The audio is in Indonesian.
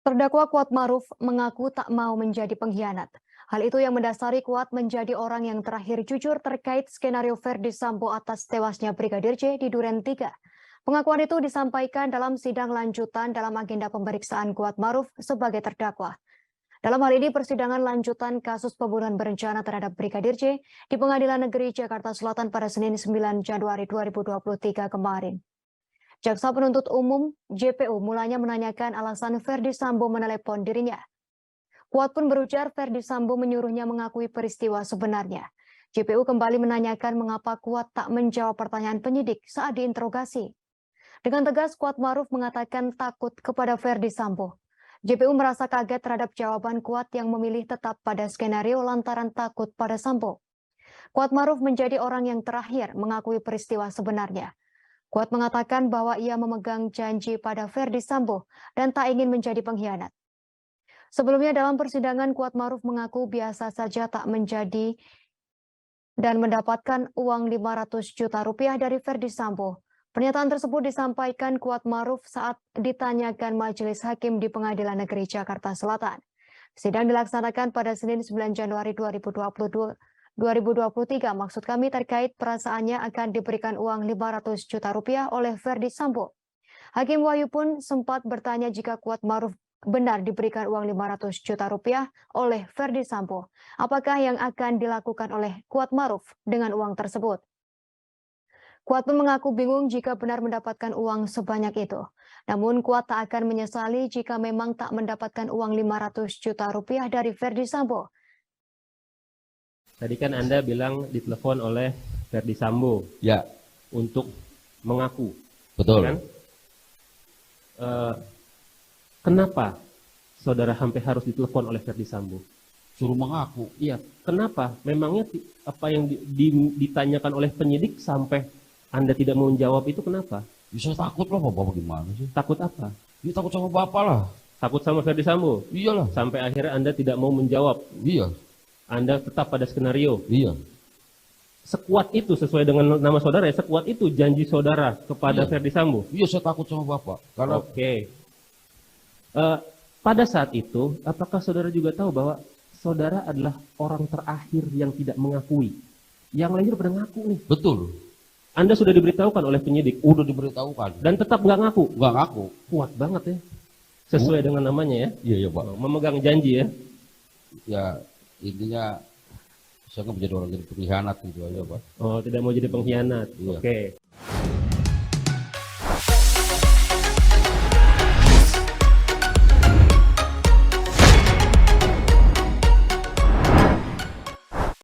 Terdakwa Kuat Maruf mengaku tak mau menjadi pengkhianat. Hal itu yang mendasari Kuat menjadi orang yang terakhir jujur terkait skenario Verdi Sambo atas tewasnya Brigadir J di Duren 3. Pengakuan itu disampaikan dalam sidang lanjutan dalam agenda pemeriksaan Kuat Maruf sebagai terdakwa. Dalam hal ini persidangan lanjutan kasus pembunuhan berencana terhadap Brigadir J di Pengadilan Negeri Jakarta Selatan pada Senin 9 Januari 2023 kemarin. Jaksa penuntut umum JPU mulanya menanyakan alasan Verdi Sambo menelepon dirinya. Kuat pun berujar Verdi Sambo menyuruhnya mengakui peristiwa sebenarnya. JPU kembali menanyakan mengapa Kuat tak menjawab pertanyaan penyidik saat diinterogasi. Dengan tegas Kuat Maruf mengatakan takut kepada Verdi Sambo. JPU merasa kaget terhadap jawaban Kuat yang memilih tetap pada skenario lantaran takut pada Sambo. Kuat Maruf menjadi orang yang terakhir mengakui peristiwa sebenarnya. Kuat mengatakan bahwa ia memegang janji pada Verdi Sambo dan tak ingin menjadi pengkhianat. Sebelumnya dalam persidangan Kuat Maruf mengaku biasa saja tak menjadi dan mendapatkan uang 500 juta rupiah dari Verdi Sambo. Pernyataan tersebut disampaikan Kuat Maruf saat ditanyakan Majelis Hakim di Pengadilan Negeri Jakarta Selatan. Sidang dilaksanakan pada Senin 9 Januari 2023. Maksud kami terkait perasaannya akan diberikan uang 500 juta rupiah oleh Verdi Sambo. Hakim Wahyu pun sempat bertanya jika Kuat Maruf benar diberikan uang 500 juta rupiah oleh Verdi Sambo. Apakah yang akan dilakukan oleh Kuat Maruf dengan uang tersebut? Kuat pun mengaku bingung jika benar mendapatkan uang sebanyak itu. Namun Kuat tak akan menyesali jika memang tak mendapatkan uang 500 juta rupiah dari Verdi Sambo. Tadi kan Anda bilang ditelepon oleh Verdi Sambo Ya, untuk mengaku, betul. kan? Kenapa saudara sampai harus ditelepon oleh Verdi Sambo? Suruh mengaku. Iya, kenapa? Memangnya apa yang ditanyakan oleh penyidik sampai Anda tidak mau menjawab itu kenapa? Ya, saya takut lah, Bapak gimana sih? Takut apa? Ya takut sama Bapak lah. Takut sama Verdi Sambo? Iyalah. Sampai akhirnya Anda tidak mau menjawab. Iya. Anda tetap pada skenario. Iya. Sekuat itu sesuai dengan nama saudara ya, sekuat itu janji saudara kepada Iya. Verdi Sambo. Iya, saya takut sama Bapak. Karena Oke. Pada saat itu, apakah saudara juga tahu bahwa saudara adalah orang terakhir yang tidak mengakui? Yang lainnya udah pada ngaku nih. betul, Anda sudah diberitahukan oleh penyidik udah diberitahukan. dan tetap nggak ngaku. Nggak ngaku. Kuat banget ya. Sesuai dengan namanya ya. Iya, ya Pak. Memegang janji ya. Ya, intinya saya nggak menjadi orang jadi pengkhianat gitu aja Pak. Oh, tidak mau jadi pengkhianat. Iya. Oke.